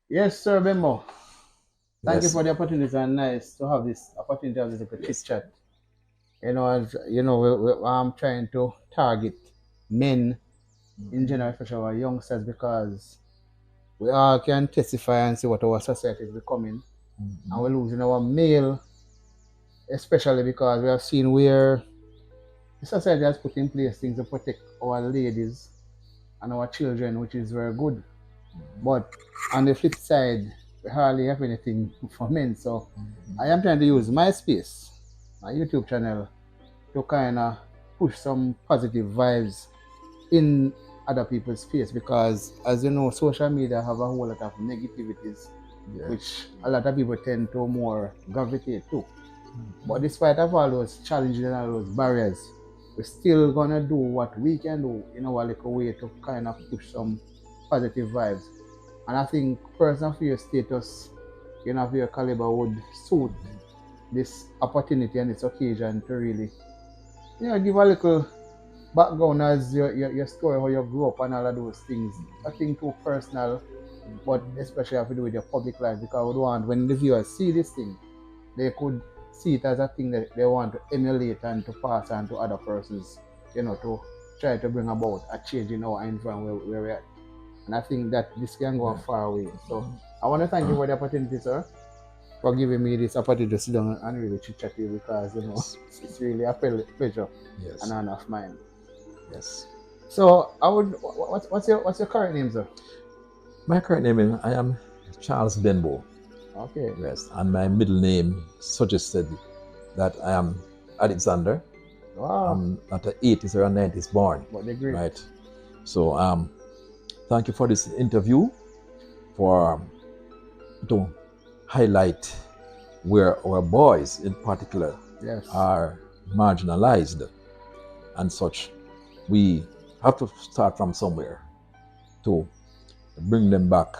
Yes, sir, Benbow. Thank you Yes, for the opportunity and nice to have this opportunity to have this little chit yes. chat. As you know, I'm trying to target men in Mhm, general, especially our youngsters, because we all can testify and see what our society is becoming, and mhm. we're losing our male, especially because we have seen where the society has put in place things to protect our ladies and our children, which is very good. But on the flip side, we hardly have anything for men. So I am trying to use my space, my YouTube channel, to kind of push some positive vibes in other people's space because, as you know, social media have a whole lot of negativities, Yes. which a lot of people tend to more gravitate to. But Mhm. despite of all those challenges and all those barriers, we're still gonna do what we can do in our little way to kind of push some positive vibes. And I think person of your status, of your caliber would suit this opportunity and this occasion to really, give a little background as your story, how you grew up and all of those things. Nothing too personal, but especially have to do with your public life because I would want when the viewers see this thing, they could see it as a thing that they want to emulate and to pass on to other persons, to try to bring about a change in our environment where we're at. And I think that this can go a Yeah. far way. So I want to thank you for the opportunity, sir, for giving me this opportunity to sit down and really chit chat you because Yes. it's really a pleasure and Yes. honor of mine. Yes. So I would what's your current name, sir? My current name is I am Charles Benbow. Okay. Yes, and my middle name suggested that I am Alexander. Wow. I'm not a 80s or a 90s born, But they're great. right? So thank you for this interview for to highlight where our boys in particular Yes. are marginalized and such. We have to start from somewhere to bring them back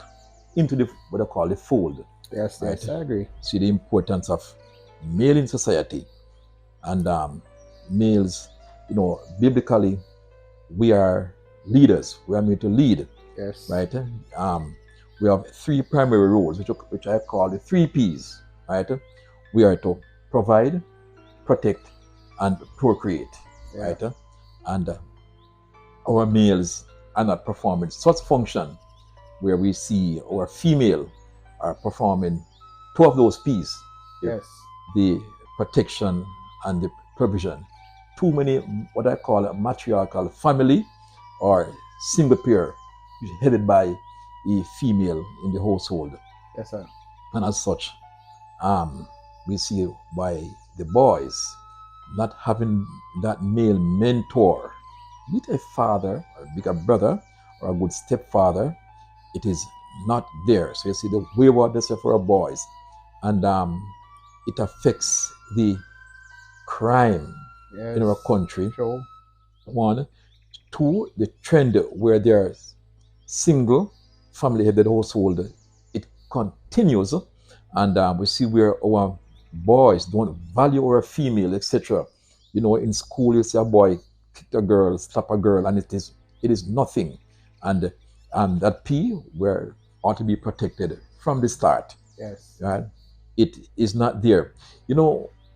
into the what I call the fold, Yes, right? yes, I agree. See the importance of male in society and males. Biblically, we are leaders. We are made to lead, Yes. right? We have three primary roles, which I call the three P's, right? We are to provide, protect, and procreate, Yeah. right? And our males are not performing such function where we see our female are performing two of those P's, Yes. the protection and the provision. Too many what I call a matriarchal family or single pair headed by a female in the household. Yes, sir. And as such, um, we see why the boys not having that male mentor, be it a father or a bigger brother or a good stepfather, it is not there. So you see the waywardness of our boys, and it affects the crime in our Yes. country. True. One, two, the trend where there's single family-headed household, it continues, and we see where our boys don't value our female, etc. In school you see a boy kick a girl, slap a girl, and it is nothing, and that P where ought to be protected from the start, Yes. right? It is not there.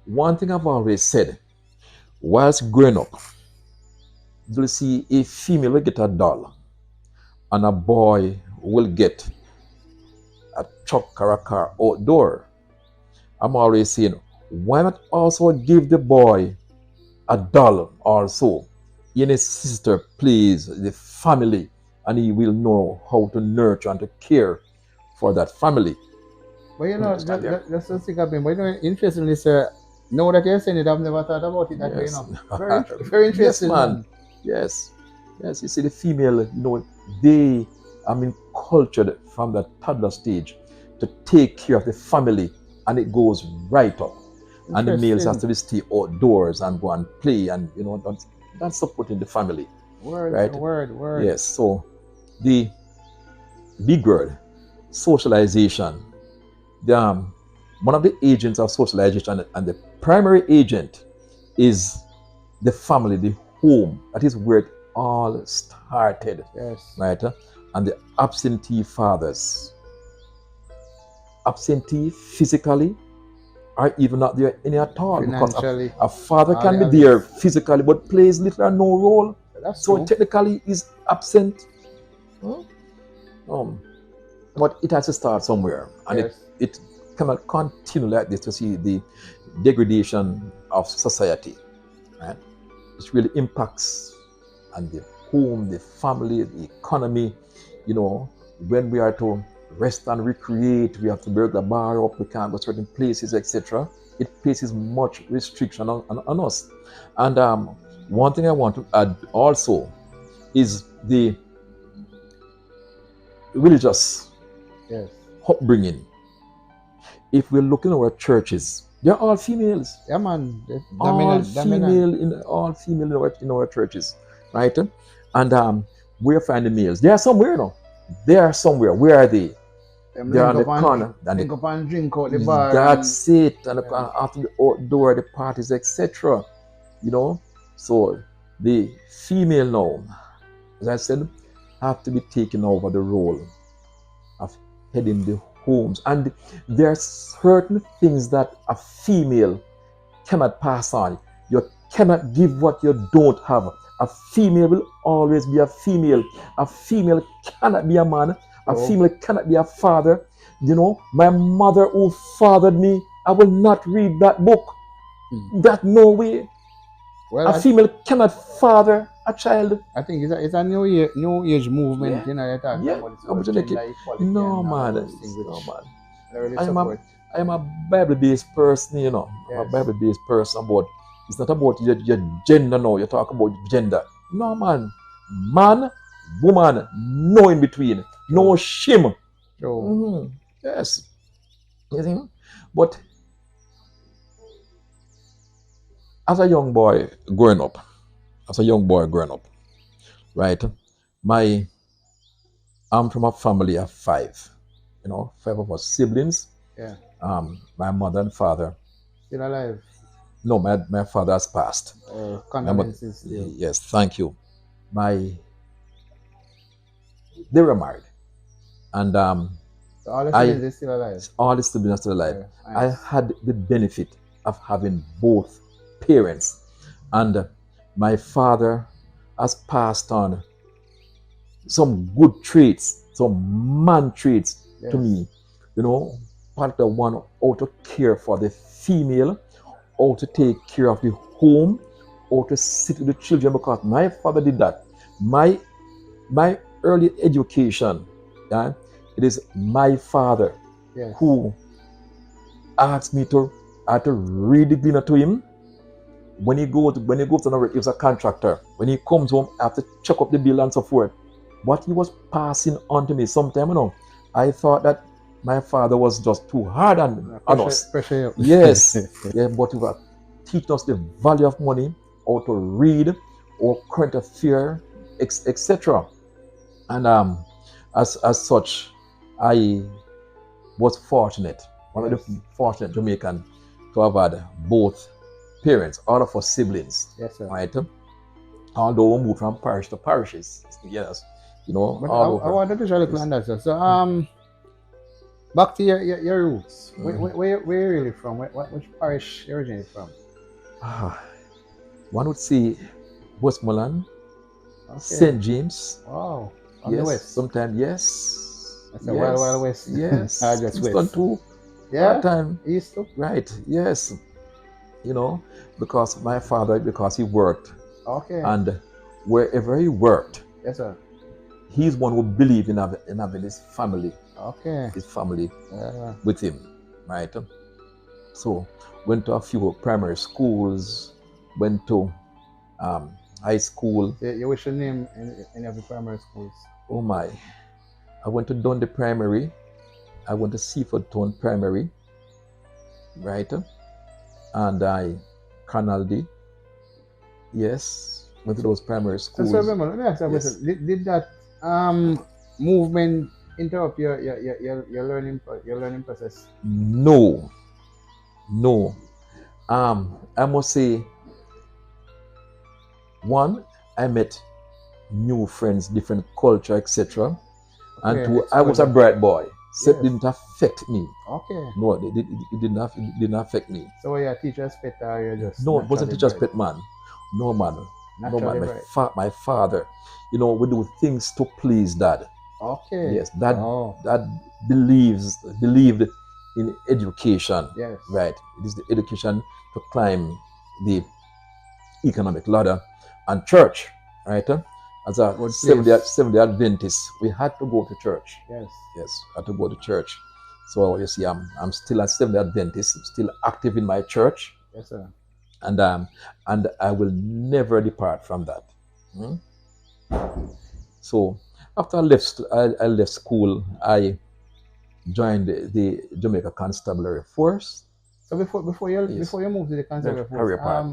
One thing I've always said, whilst growing up, you'll see a female will get a doll and a boy will get a truck or a car outdoor. I'm always saying, why not also give the boy a doll also? In his sister plays the family, and he will know how to nurture and to care for that family. But You understand there? just to think of him. But interestingly, sir, now that you're saying it, I've never thought about it that way. Yes. Very Yes, interesting, man. man. Yes. Yes. You see, the female, they are being cultured from that toddler stage to take care of the family, and it goes right up. And the males have Interesting. to stay outdoors and go and play, and that's supporting the family, Word, right? word, word. Yes. So the big word, socialization. The, one of the agents of socialization and the primary agent is the family, the home. That is where it all started, Yes. right? And the absentee fathers. absentee physically or even not there any at all, because Financially, a father all can the be there others. physically but plays little or no role, That's so true. technically is absent. Hmm? Um, but it has to start somewhere, and Yes. it cannot continue like this to see the degradation of society. Right? It really impacts on the home, the family, the economy. You know, when we are to rest and recreate, we have to break the bar up, we can't go to certain places, etc. It places much restriction on us. And one thing I want to add also is the religious Yes. upbringing. If we're looking at our churches, they're all females. Yeah, man. All Dominant. Dominant. female in our churches, right? And where find the males? They are somewhere, no. They are somewhere. Where are they? Them They're on the corner. And link up and drink out the bar and that's it. And yeah. after the outdoor, the parties, etc. You know. So the female now, as I said, have to be taken over the role of heading the homes. And there are certain things that a female cannot pass on. You cannot give what you don't have. A female will always be a female. A female cannot be a man. A Oh. female cannot be a father. You know, my mother who fathered me, I will not read that book. That no way. Well, A female cannot father a child. I think it's a new age movement, Yeah. you know, you're talking Yeah. about it's I'm about just like gender it. equality No, and all man. those things, No, which man. I really I support. am a Bible-based person, you know. I'm a Yes. Bible-based person, but it's not about your gender now. You talk about gender. No, man. Man, woman, no in between. No shame. So Yes. You see? But as a young boy growing up, right? I'm from a family of 5. You know, 5 of us siblings. yeah. My mother and father. Still alive. No, my father has passed. Condolences still. Yes, thank you. They were married, and So all the siblings are still alive. all the siblings are still alive. Yeah, I nice. had the benefit of having both parents, and my father has passed on some good traits, some man traits to Yes. me. You know, part of the one how to care for the female, how to take care of the home, how to sit with the children, because my father did that. My early education, yeah, it is my father Yes. who asked me to read the gleaner to him. When he goes to work, he was a contractor. When he comes home, I have to check up the bill and so forth. What he was passing on to me sometime, you know, I thought that my father was just too hard on us. Pressure. Yes. Yeah, but he was teaching us the value of money, how to read, or current affair, etc. And as such, I was fortunate, one of the fortunate Jamaican, to have had both parents, all of us siblings. Yes, sir. Right? Although we moved from parish to parishes, yes, you know. But I wanted to try to plan that, sir. So back to your roots. Where you really from? Which parish you originally from? One would say Westmoreland, Okay. St. James. Wow. On Yes, the west. sometimes yes. That's a wild west. Yes. Just It's west. gone too. Yeah. Time. East too. Right. Yes. You know, because my father, because he worked, Okay. and wherever he worked, Yes, sir. he's one who believed in having his family, Okay. with him, right? So went to a few primary schools, went to high school. You wish your name in every primary schools? Oh my! I went to Dundee Primary. I went to Seaford Town Primary, right? And I Canaldi. Yes, went to those primary schools. So remember, let me ask you a Yes. question. Did that movement interrupt your learning process? No. I must say, one, I met new friends, different culture, etc. And Okay, two, I was a bright boy. Set Yes. didn't affect me. Okay. No, it didn't affect me. So were you a teacher's pet or you just No, it wasn't naturally teacher's bred? pet, man. No, man. No, man. Naturally bred. My father, we do things to please dad. Okay. Yes, dad Oh. believed in education. Yes. Right. It is the education to climb the economic ladder, and church, right? As a Good place. Seventh Day Adventist, we had to go to church. Yes. Yes, had to go to church. So you see, I'm still a Seventh Day Adventist, still active in my church, Yes, sir. and I will never depart from that. Hmm? So after I left school, I joined the Jamaica Constabulary Force. So before you moved to the conservative force, Career path.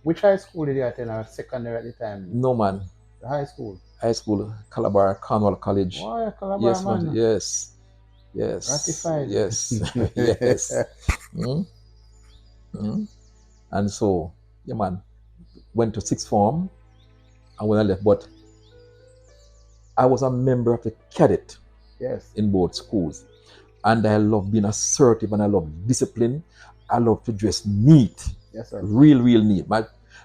which high school did you attend or secondary at the time? No, man. The high school. High school, Calabar, Cornwall College. Why Calabar, Yes, man? Yes. Yes. Ratified. Yes. Yes. And so, yeah, man, went to sixth form, and when I left, but I was a member of the cadet. Yes. In both schools, and I love being assertive, and I love discipline. I love to dress neat. Yes, sir. Real neat.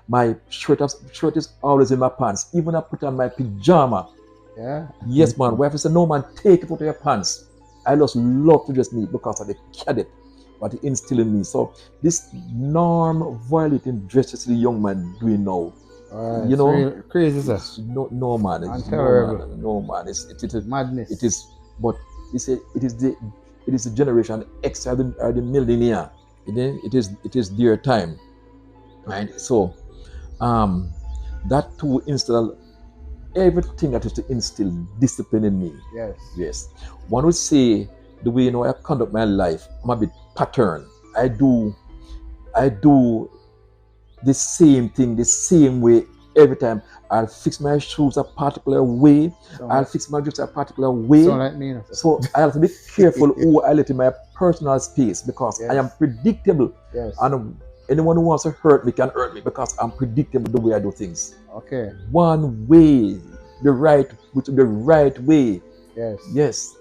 My shirt is always in my pants. Even I put on my pajama. Yeah. Yes, man. Wife said, no, man, take it out of your pants. I just love to dress neat because of the cadet, what he instilled in me. So this norm violating dress is the young man doing now. You know, real crazy, sir. No, man. And terrible. No, man. It's madness. It is, but it is the generation X or the millennial. It is their time, right? So, that too instilled everything that is to instill discipline in me. Yes. Yes. One would say the way I conduct my life, I'm a bit pattern. I do the same thing the same way every time. I'll fix my shoes a particular way. I'll fix my dress a particular way. So I have to be careful who I let in my personal space because I am predictable. Yes. And anyone who wants to hurt me can hurt me because I'm predictable the way I do things. Okay. One way, the right way. Yes. Yes.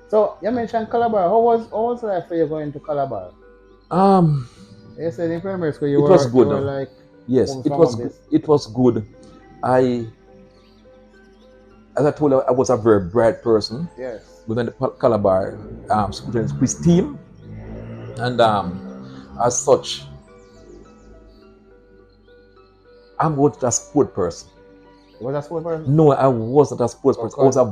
So you mentioned Calabar. How was life for you going to Calabar? You said in primary school you was good. You were like, yes, it was good. As I told you, I was a very bright person. Yes. Within the Calabar students quiz team, and as such, I'm not a sport person. You was a sport person? No, I wasn't a sports person. I was a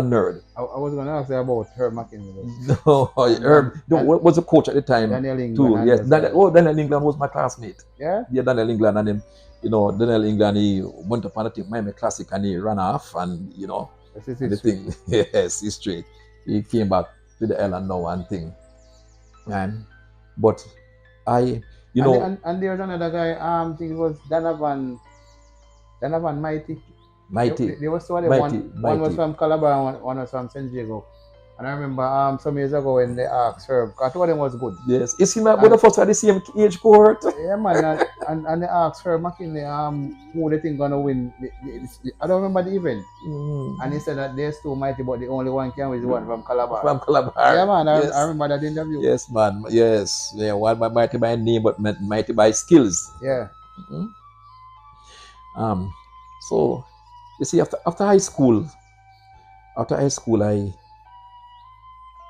nerd. I was going to ask you about Herb McKinley. No, Herb. What was the coach at the time? Daniel England. Yes, Daniel England was my classmate. Yeah? Yeah, Daniel England. And then, Daniel England, he went up on the team, Miami Classic, and he ran off, and, This is the thing. Yes, history. He came back to the island now and thing. But and there's another guy, I think it was Donovan Mighty. There was two of them. One was from Calabar and one was from San Diego. And I remember some years ago when they asked Herb, because two of them was good. Yes. You see, both of us are the same age cohort. Yeah, man. and they asked Herb McKinley who they think gonna win. I don't remember the event. And he said that there's two Mighty, but the only one can win is the one from Calabar. From Calabar. Yeah, man. I remember that interview. Yes, man. Yes. Yeah, one Mighty by name, but Mighty by skills. Yeah. So you see, after high school,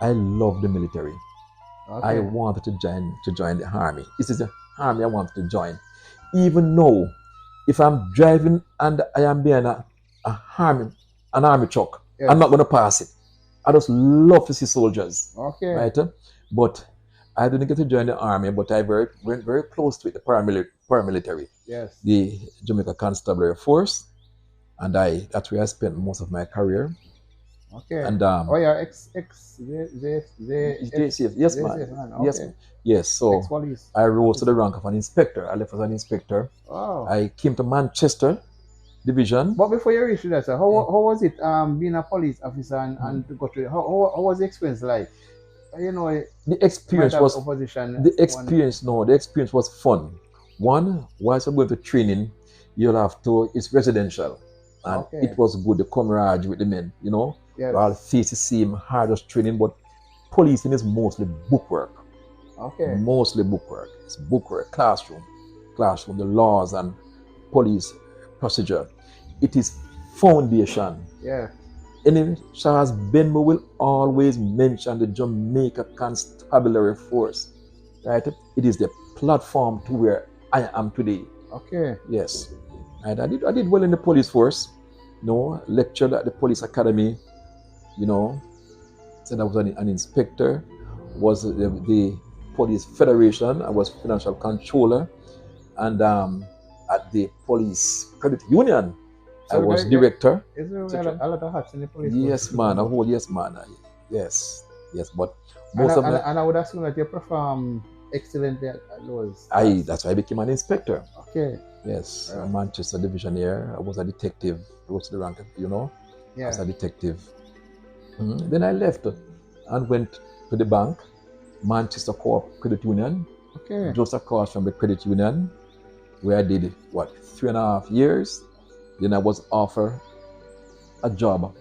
I loved the military. Okay. I wanted to join the army. This is the army I wanted to join. Even though if I'm driving and I am being an army truck, yes, I'm not going to pass it. I just love to see soldiers. Okay. Right? But I didn't get to join the army, but I went very close to it, the paramilitary. Yes. The Jamaica Constabulary Force. And that's where I spent most of my career. Okay. And yeah, yes, man. Okay. Yes. So ex-police. I rose to the rank of an inspector. I left as an inspector. Oh. I came to Manchester Division. But before you reached that, sir, how was it being a police officer and to go through? How was the experience like? The experience was opposition. The experience was fun. One, whilst we're going to training, you'll have to. It's residential. And it was good, the camaraderie with the men, Yes. We all face the same hardest training, but policing is mostly bookwork. Okay. Mostly bookwork. It's bookwork, classroom, the laws and police procedure. It is foundation. Yeah. And Charles Benbow will always mention the Jamaica Constabulary Force, right? It is the platform to where I am today. Okay. Yes, right. I did well in the police force. Lectured at the police academy. Said I was an inspector. Was the police federation. I was financial controller, and at the police credit union, I was director. Is there a lot of hats in the police? Yes, force? man. Yes, man. Yes, but And most of my I would assume that you perform excellently at those. that's why I became an inspector. Okay. Yes, Yeah. Manchester division here. I was a detective. Rose to the rank, Yeah. as a detective. Then I left and went to the bank, Manchester Co-op Credit Union, Okay. just across from the credit union, where I did 3.5 years. Then I was offered a job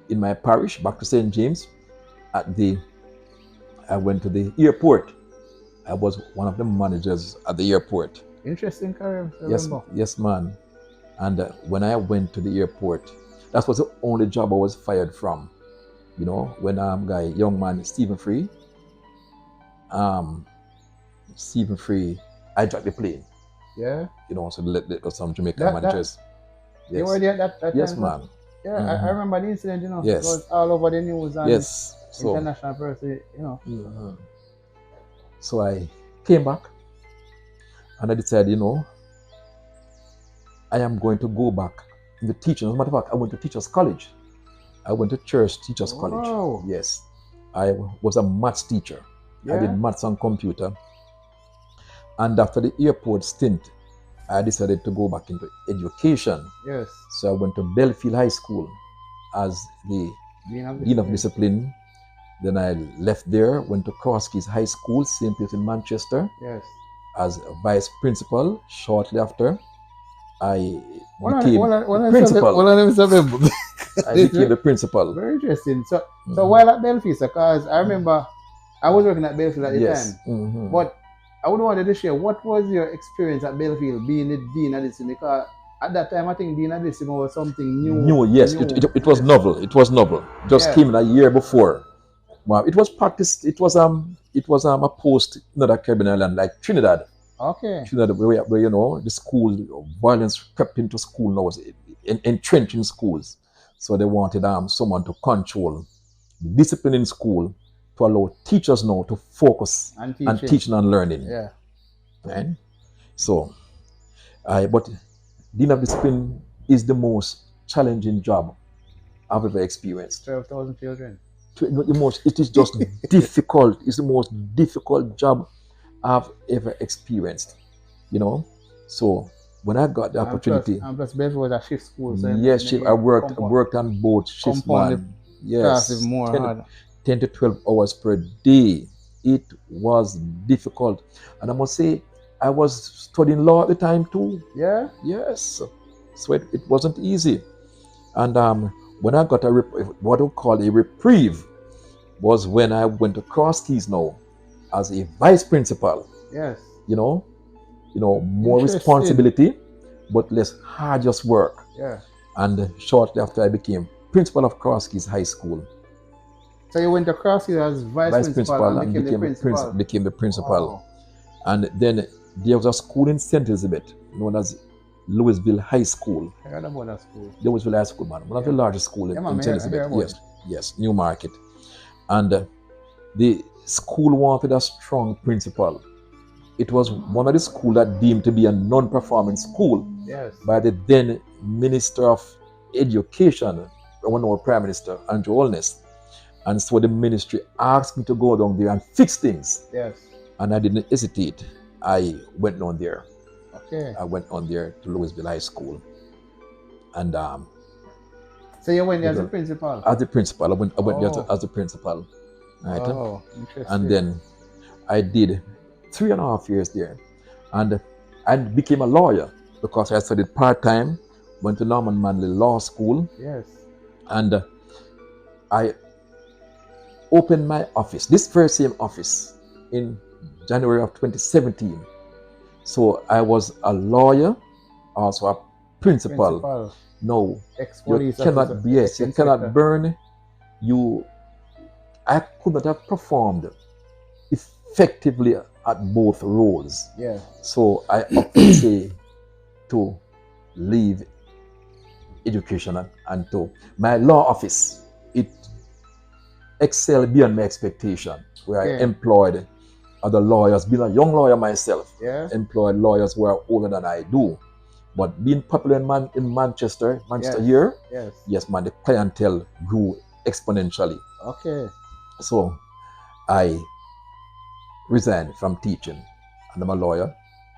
in my parish, back to St. James. I went to the airport. I was one of the managers at the airport. Interesting career. Yes, man. And when I went to the airport, that was the only job I was fired from. When young man Stephen Free, I dropped the plane. Yeah. So let some Jamaican managers. Yes. You were there that yes, time? Man. Yeah, I remember the incident. Yes. It was all over the news and yes. international person. So I came back and I decided, I am going to go back in the teaching. As a matter of fact, I went to Teachers College. I went to Church Teachers College. Yes. I was a maths teacher. Yeah. I did maths and computer. And after the airport stint, I decided to go back into education. Yes. So I went to Belfield High School as the Dean of Discipline. Then I left there, went to Cross Keys High School, same place in Manchester. Yes. As vice principal. Shortly after, I became principal. I became the principal. Very interesting. So while at Belfield, because I remember I was working at Belfield at the time, but I would want to share what was your experience at Belfield being the Dean of Discipline, because at that time I think Dean of Discipline was something new. Yes, it was novel. It was novel. Just came in a year before. Wow, it was practiced. It was a post another Caribbean island like Trinidad. Okay. Trinidad, where the school violence crept into school now, was entrenched in schools. So they wanted someone to control the discipline in school, to allow teachers now to focus on teaching and learning. Yeah. Right? So, but Dean of Discipline is the most challenging job I've ever experienced. 12,000 children. It is just difficult. It's the most difficult job I've ever experienced. So when I got the opportunity, and plus Belfield was a shift school. So yes, I worked on both shifts, man. Yes, more 10 to 12 hours per day. It was difficult, and I must say, I was studying law at the time too. Yeah. Yes. So it wasn't easy, and when I got what we call a reprieve, was when I went to Cross Keys now as a vice principal. Yes. More responsibility, but less just work. Yeah. And shortly after, I became principal of Cross Keys High School. So you went to Cross Keys as vice principal and became the principal. Wow. And then there was a school in St. Elizabeth known as Louisville High School. I heard about that school. Louisville High School, man. One of the largest schools in St. Elizabeth. Yes, Newmarket. And the school wanted a strong principal. It was one of the schools that deemed to be a non-performing school. Yes. By the then Minister of Education, one of our Prime Minister, Andrew Holness. And so the ministry asked me to go down there and fix things. Yes. And I didn't hesitate. I went down there. Okay. I went on there to Louisville High School. And so you went there as a principal? As the principal. I went there as a principal. Right? Oh, interesting. And then I did 3.5 years there. And I became a lawyer because I studied part-time, went to Norman Manley Law School. Yes. And I opened my office, this very same office, in January of 2017. So I was a lawyer, also a principal. Principal, No, you ex-police officer, cannot, yes, you cannot ex-inspector. burn. You, I could not have performed effectively at both roles. Yeah. So I often say to leave education and to my law office. It excelled beyond my expectation, where I Yeah. employed other lawyers, being a young lawyer myself, Yeah. employed lawyers who are older than I do. But being popular in Manchester Yes. here, Yes. yes, man, the clientele grew exponentially. Okay. So I resigned from teaching, and I'm a lawyer,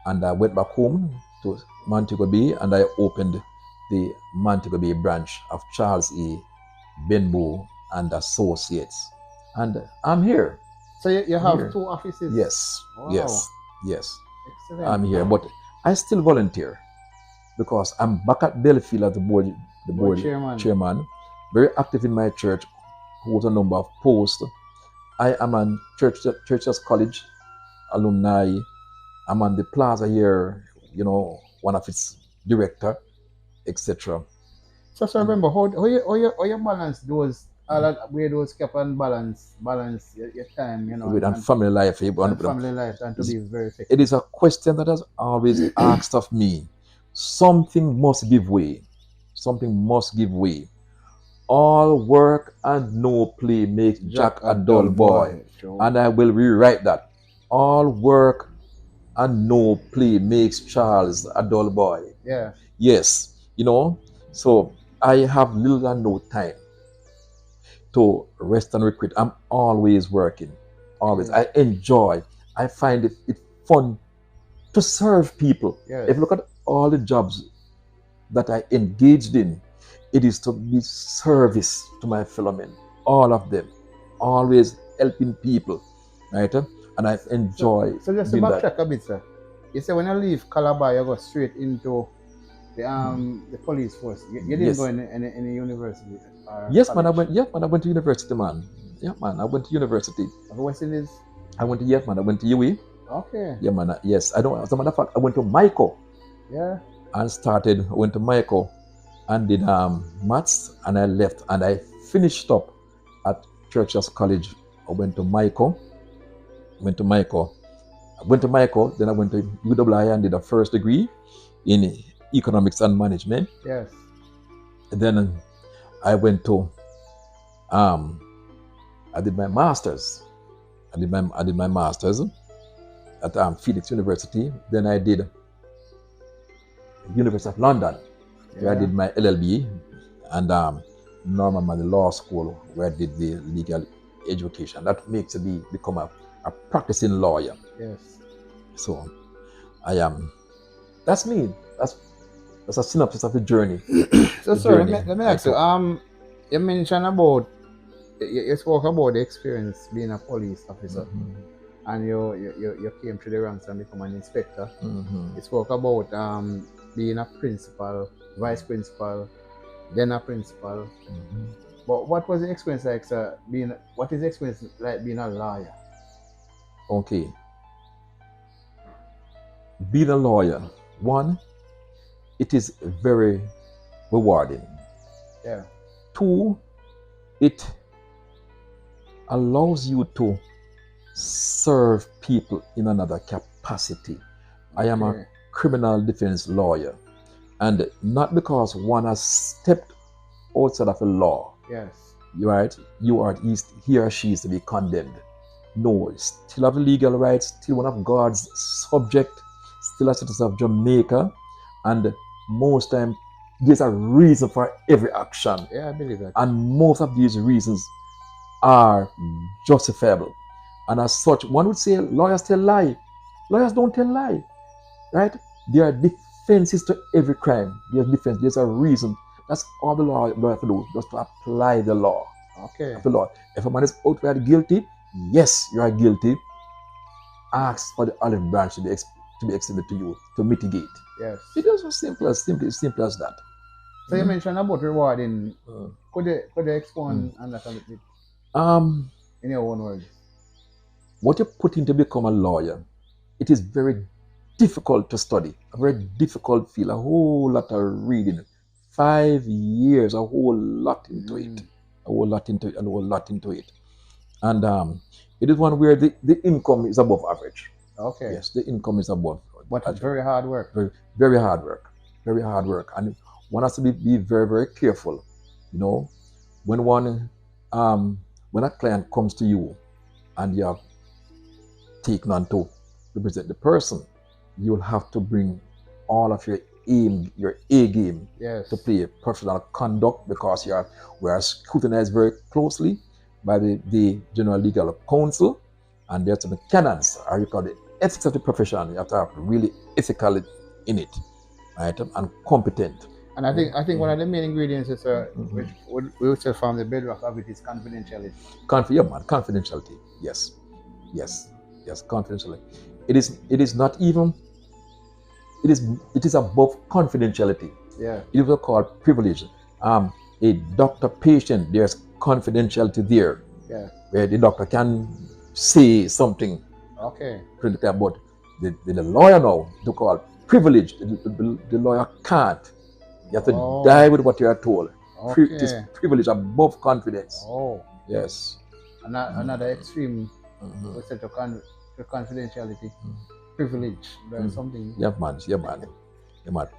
and I went back home to Montego Bay, and I opened the Montego Bay branch of Charles E. Benbow and Associates, and I'm here. So you I'm have here. 2 offices? Yes, Wow. yes. Excellent. I'm here, but I still volunteer because I'm back at Belfield as the board chairman, very active in my church, holds a number of posts. I am on Churches College alumni. I'm on the plaza here, one of its director, etc. So remember, how you balance those, where those kept on balance your time, With and family life, and family life, and to be very effective. it is a question that has always asked of me. Something must give way. Something must give way. All work and no play makes Jack a dull boy. Sure. And I will rewrite that. All work and no play makes Charles a dull boy. Yeah. Yes, so I have little and no time to rest and recruit. I'm always working. Always. Yeah. I enjoy. I find it fun to serve people. Yes. If you look at all the jobs that I engaged in, it is to be service to my fellow men. All of them. Always helping people. Right? And I enjoy So just to doing that. backtrack a bit, sir. You say when you leave Calabar, you go straight into the police force. You didn't Yes. go in any university? Yes, man. I went to university, man. Yeah, man. I went to university. West Indies? I went to UWE. Okay. Yeah, man. Yes. As a matter of fact, I went to Michael. Yeah. And went to Michael and did maths, and I left and I finished up at Churches College. I went to Michael, then I went to UWI and did a first degree in economics and management. Yes. And then I went to I did my masters. I did my masters at Phoenix University. Then I did University of London, where I did my LLB, and Norman Manley Law School, where I did the legal education. That makes me become a practicing lawyer. Yes. So I am. That's me. That's a synopsis of the journey. So sir, let me ask you. You mentioned about you spoke about the experience being a police officer, and you came through the ranks and become an inspector. You spoke about being a principal, vice principal, then a principal. But what was the experience like, sir? What is the experience like being a lawyer? Okay. Being a lawyer, one, it is very rewarding. Yeah. Two, it allows you to serve people in another capacity. I am a criminal defense lawyer, and not because one has stepped outside of the law. Yes. Right? He or she is to be condemned. No, still have the legal rights, still one of God's subject, still a citizen of Jamaica, and most time there's a reason for every action. Yeah, I believe that. And most of these reasons are justifiable. And as such, one would say lawyers tell lie. Lawyers don't tell lie. Right? There are defenses to every crime. There's a reason. That's all the lawyer has to do, just to apply the law. Okay. The law. If a man is outright guilty, yes, you are guilty. Ask for the olive branch to be extended to you to mitigate. Yes. It is as simple as that. So you mentioned about rewarding Could you expound on that a little bit Um, in your own words? what you put in to become a lawyer, it is very difficult to study, a very difficult field, a whole lot of reading, 5 years, a whole lot into it, a whole lot into it, and a whole lot into it. And it is one where the income is above average. Okay. Yes, the income is above. But it's very hard work. Very, very hard work. Very hard work. And one has to be very, very careful. You know, when when a client comes to you and you have taken on to represent the person, you'll have to bring all of your A game Yes. to play professional conduct, because we are scrutinized very closely by the General Legal Counsel, and there's the canons, or you call it ethics of the profession. You have to have really ethical in it, right, and competent. And I think one of the main ingredients is which we would say from the bedrock of it is confidentiality. Confidentiality. Yes, confidentiality. It is not even. It is above confidentiality. Yeah. It is called privilege. A doctor-patient, there's confidentiality there. Yeah. Where the doctor can say something. Okay. But the lawyer now, to call privilege. The lawyer can't. You have to die with what you are told. Okay. It is privilege above confidence. Oh. Yes. Another extreme we say to confidentiality. Privilege. There's something. Yeah, man.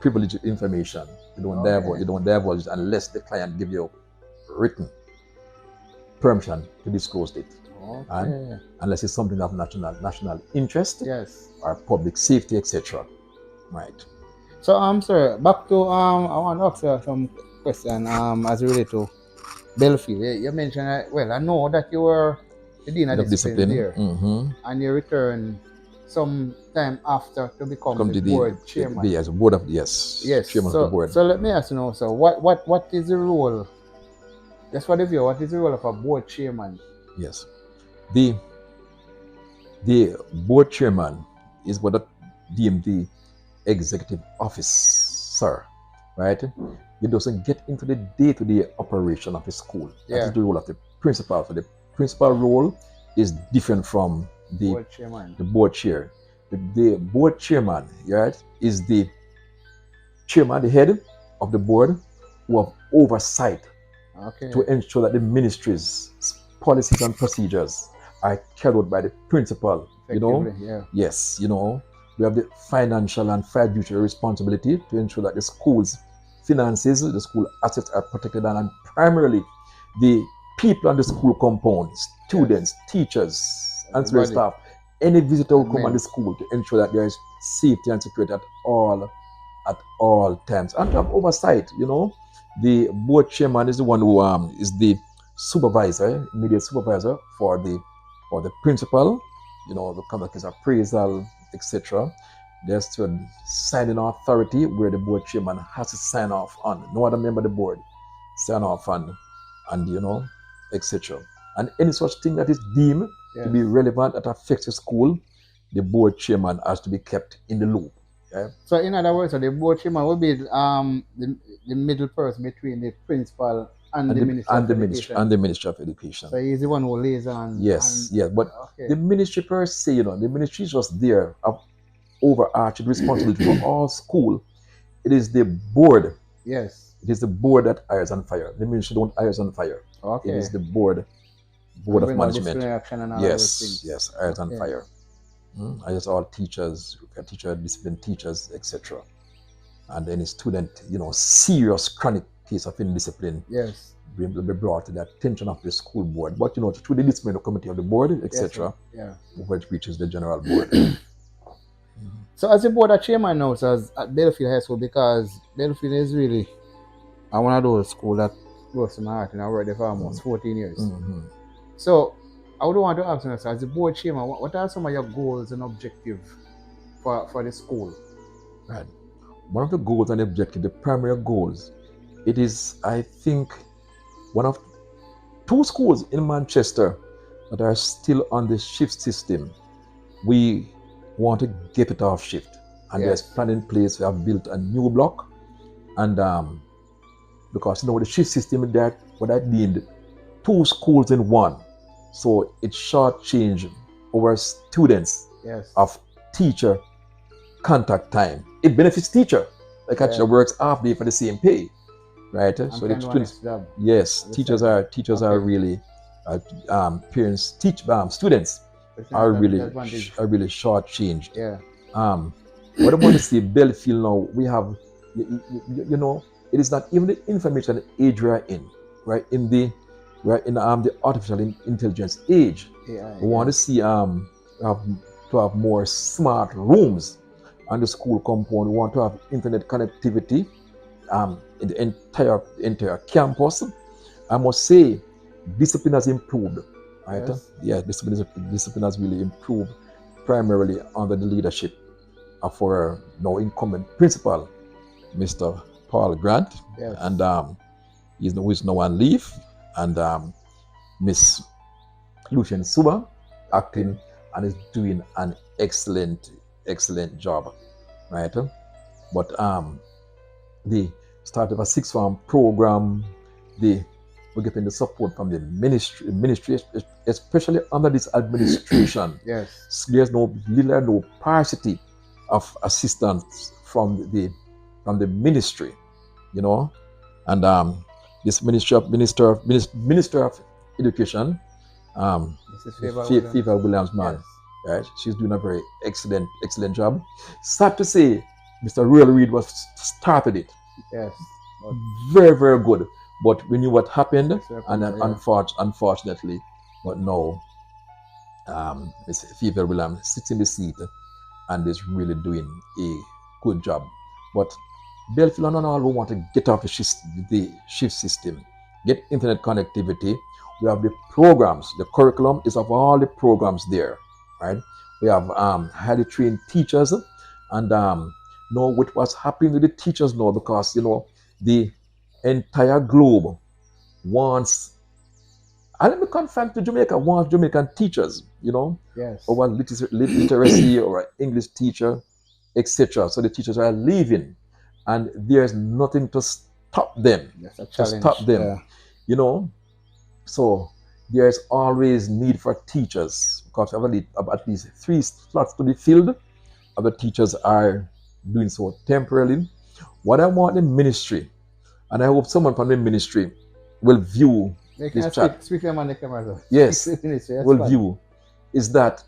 Privilege information. You don't divulge unless the client give you written permission to disclose it. Okay. And unless it's something of national interest. Yes. Or public safety, etc. Right. So sir, back to I want to ask you some question as related to Belfield. You mentioned I know that you were the dean of discipline there, and you returned some time after to become the board chairman. Yes, board of chairman of the board. So let me ask you now, so what is the role? Just for the view, what is the role of a board chairman? Yes, the board chairman is what the DMD executive officer, right? He doesn't get into the day-to-day operation of the school. That is the role of the principal. So the principal role is different from the board chairman. The board chair. The board chairman, right, is the chairman, the head of the board, who have oversight to ensure that the ministry's policies and procedures are carried out by the principal. Yes, we have the financial and fiduciary responsibility to ensure that the school's finances, the school assets are protected, and primarily the people on the school compound, students, teachers, ancillary staff, any visitor who come on the school, to ensure that there is safety and security at all times, and to have oversight. The board chairman is the one who is the supervisor, immediate supervisor for the principal. The conduct is appraisal, etc. There's to signing authority where the board chairman has to sign off on. No other member of the board sign off on, and etc. And any such thing that is deemed to be relevant that affects the school, the board chairman has to be kept in the loop. Okay? So in other words, the board chairman will be the middle person between the principal and the Ministry of Education. So he's the one who liaison. Yes, but the ministry per se, the ministry is just there of overarching responsibility for all school. It is the board. Yes. It is the board that hires and fire. The ministry don't hire and fire. Okay. It is the board of management. Yes, hires and fire. Hires all teachers, discipline teachers, etc. And any student, serious chronic case of indiscipline, will be brought to the attention of the school board. But through the disciplinary committee of the board, etc. Which reaches the general board. So as a board of chairman now, at Belfield High School, because Belfield is really one of those schools that goes to my heart, and I worked there for almost 14 years. So I would want to ask you, as a board chairman, what are some of your goals and objectives for the school? Right. One of the goals and objectives, the primary goals, it is, I think, one of 2 schools in Manchester that are still on the shift system. We want to get it off shift, and there's plan in place. We have built a new block, and because the shift system, there are what I deemed two schools in one. So it shortchanged our students Yes. of teacher contact time. It benefits teacher. Like a Yeah. teacher works half day for the same pay, right? And So can the do an students, extra job. yes, At the teachers same are time. teachers Okay. are really parents teach students It's are not really advantage. shortchanged. Yeah. What I want to see Belfield now, we have you know, it is not even the information age we are in, right? We're in the artificial intelligence age. AI, We want to see have to have more smart rooms on the school compound. We want to have internet connectivity in the entire campus. I must say, discipline has improved, right? Yes. Yeah, discipline has really improved, primarily under the leadership of our now incumbent principal, Mr. Paul Grant, Yes. and who is now on leave, and Miss Lucian Suba acting and is doing an excellent job, right? But the start of a sixth form program, we're getting the support from the ministry, especially under this administration. Yes. There's no sparsity of assistance from the ministry, you know, and this minister of education, Mrs. Favor Williams, man, Yes. right? She's doing a very excellent job. Sad to say, Mr. Royal Reed was started it. Yes. But Very good. But we knew what happened, Yes, and yeah. unfortunately, but no, Miss Favor Williams sits in the seat and is really doing a good job. But Belfield and all who want to get off the shift system, get internet connectivity. We have the programs. The curriculum is of all the programs there, right? We have highly trained teachers, and know with what's happening with the teachers now, because the entire globe wants, and let me confirm to Jamaica, wants Jamaican teachers, Yes. or one literacy or an English teacher, etc. So the teachers are leaving, and there's nothing to stop them. That's a challenge. Yeah. So there's always need for teachers, because we have at least 3 slots to be filled. Other teachers are doing so temporarily. What I want the ministry, and I hope someone from the ministry will view this chat. Speak them on the camera. Though. Yes, will fun. view is that,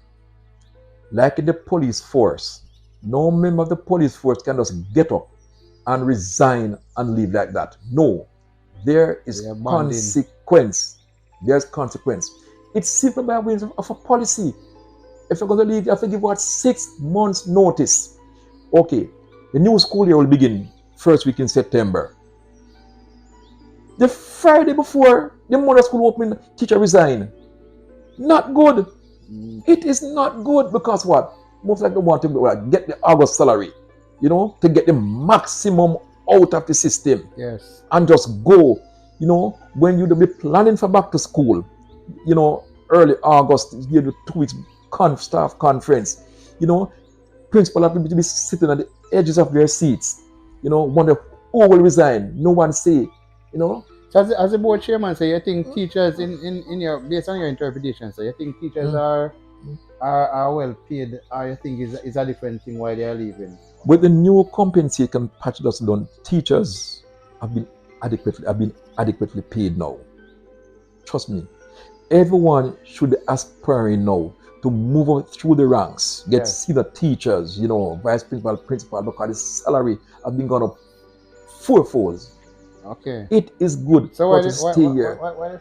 like in the police force, no member of the police force can just get up and resign and leave like that. No, there is consequence. There's consequence. It's simply by way of a policy. If you're going to leave, you have to give 6 months notice. Okay, the new school year will begin first week in September. The Friday before the mother school opening, teacher resign. Not good. It is not good, because what? Most likely want to get the August salary, to get the maximum out of the system. Yes. And just go. When you be planning for back to school, early August, you do 2 weeks staff conference. Principal have to be sitting at the edges of their seats. Wonder who will resign. No one say. So as a board chairman, so you think teachers in your, based on your interpretation, so you think teachers are well paid, or you think is a different thing why they are leaving? With the new compensation patch that's done, teachers have been adequately paid now. Trust me. Everyone should be aspiring now to move up through the ranks, get senior teachers, vice principal, because the salary has been gone up 4-fold. Okay. It is good to stay here. Why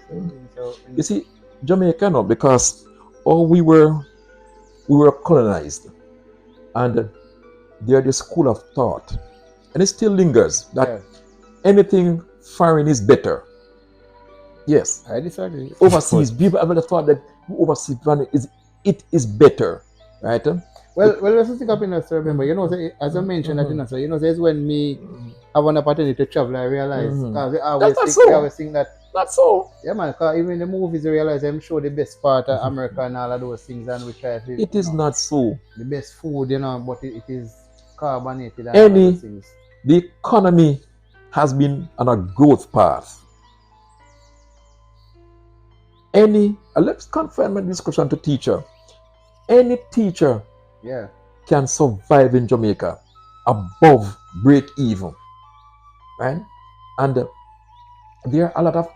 so you see, Jamaica, no, because we were colonized, and they're the school of thought, and it still lingers that anything foreign is better. Yes, I disagree. Overseas, people have the thought that overseas is better, right? Well, let's think up in a remember, as I mentioned that, there's when me have an opportunity to travel, I realize, because we always think that. That's so. Yeah, man, because even in the movies, you realize them show the best part of America and all of those things, and we try to. It is not so. The best food, but it is carbonated and all those things. The economy has been on a growth path. Any, let's confine my discussion to teacher. Any teacher Yeah. can survive in Jamaica above break even, right? And there are a lot of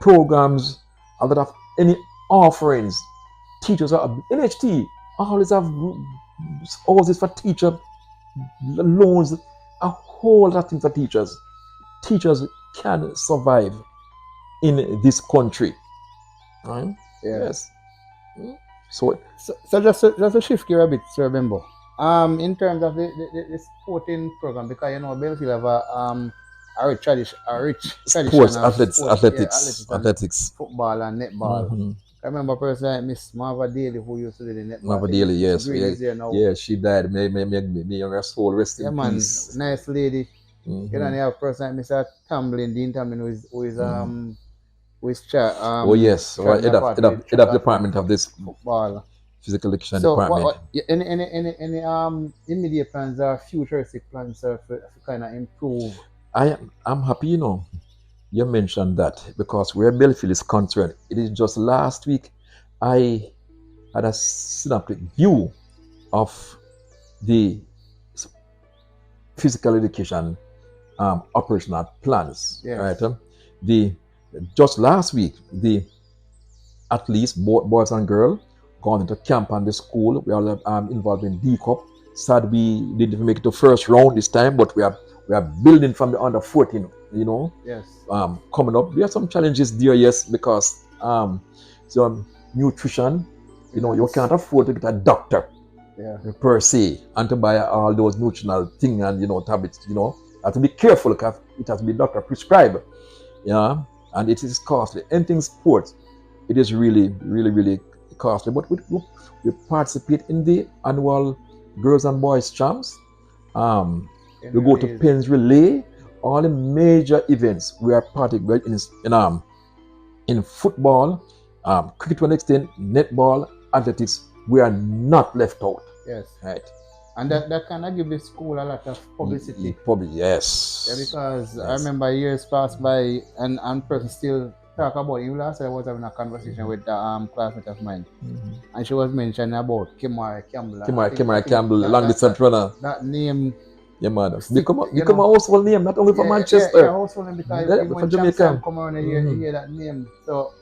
programs, a lot of any offerings. Teachers are NHT always have all this for teacher loans, a whole lot of things for teachers. Teachers can survive in this country, right? Yeah. Yes. So So just to shift gear a bit, Sir Benbow. In terms of the sporting program, because you know Belfield have a rich tradition sports, of athletes, sport, yeah, athletics, athletics and athletics. football and netball. Mm-hmm. I remember a person like Miss Marva Daly who used to do the netball. I Mama think Daly, Miss yes, Green yeah, is there now. yeah, she died. May your soul rest Yeah, in man, peace. nice lady. You know, Mm-hmm. and you have a person like Mr. Tamblin, Dean Tamblin, Mm-hmm. Oh who is yes, well, charging a part with the it track have and department of this football. physical education So department. any immediate plans or futuristic plans for kind of improve? I'm happy, you mentioned that because where Belfield is concerned, it is just last week I had a synoptic view of the physical education operational plans. Yes. Right? The just last week, the athletes, both boys and girls, gone into camp and the school. We are involved in D Cup. Sad we didn't make it to first round this time, but we are building from the under 14. Yes. Coming up, there are some challenges there, yes, because some nutrition. You can't afford to get a doctor Yeah. per se and to buy all those nutritional things and tablets. Have to be careful because it has to be doctor prescribed. Yeah, and it is costly. Anything sports, it is really, really, really costly. But we participate in the annual girls and boys champs. We go to pins relay, all the major events. We are participating in football, cricket to an extent, netball, athletics. We are not left out. Yes. Right. And that kind of give the school a lot of publicity. Probably, yes. Yeah, because Yes. I remember years passed by and person still talk about it. Last I was having a conversation with a classmate of mine, and she was mentioning about Kimara Campbell. Kimara Campbell, long distance runner. That name. Yeah, man. Become a household name, not only for Manchester. Yeah, household name because even when Jamaica come around and you hear that name. So,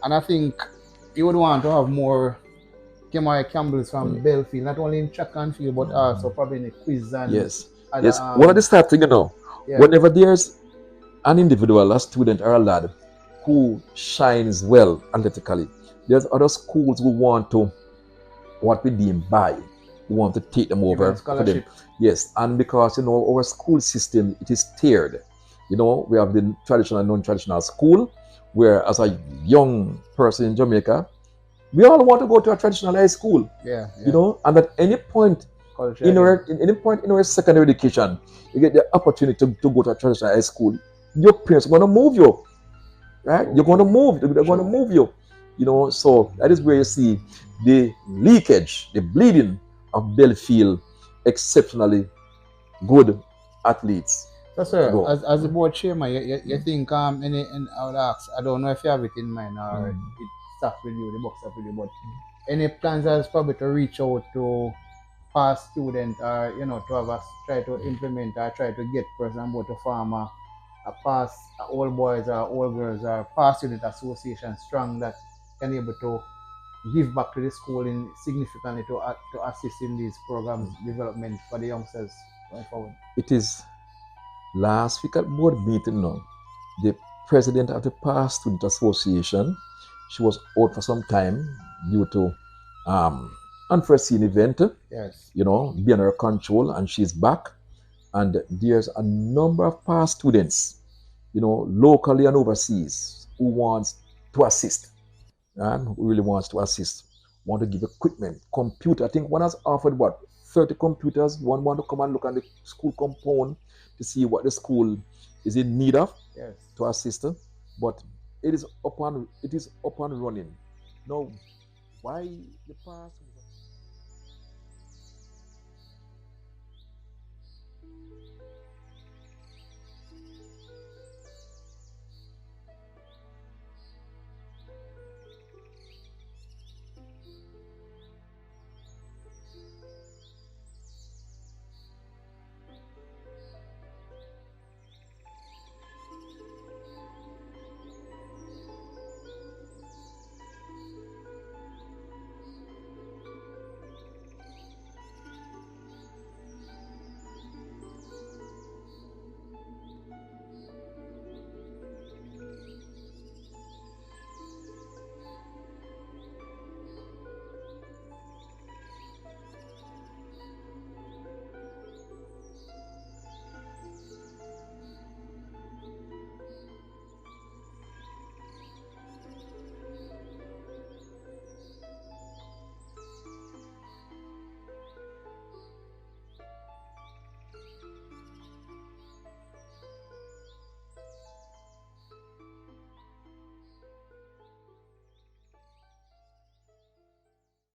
and I think you would want to have more Kimara Campbells from Belfield, not only in track and field, but also probably in the quiz and yes. One of the start thing, whenever there's an individual, a student or a lad who shines well athletically, there's other schools who want to what we deem by, who want to take them over for them. Yes, and because our school system, it is tiered. We have the traditional and non-traditional school, where as a young person in Jamaica, we all want to go to a traditional high school. Yeah. And at any point in our secondary education, you get the opportunity to go to a traditional high school. Your parents are going to move you, right? You're going to move. They're going to move you. So that is where you see the leakage, the bleeding of Belfield exceptionally good athletes. So, sir, as the board chairman, you think I would ask, I don't know if you have it in mind or it stuff with you, the box stuff with you, but any plans as probably to reach out to past students or to have us try to implement or try to get person about to form a past old boys or old girls or past student association strong that can able to give back to the school in significantly to assist in these programs development for the youngsters going forward. It is last week at board meeting now, the president of the past student association, she was out for some time due to unforeseen event. Yes. Beyond her control, and she's back. And there's a number of past students, locally and overseas, who wants to assist, and who really wants to assist, want to give equipment, computer. I think one has offered 30 computers. One want to come and look at the school compound to see what the school is in need of. Yes. To assist. But it is up and running. Now, why the past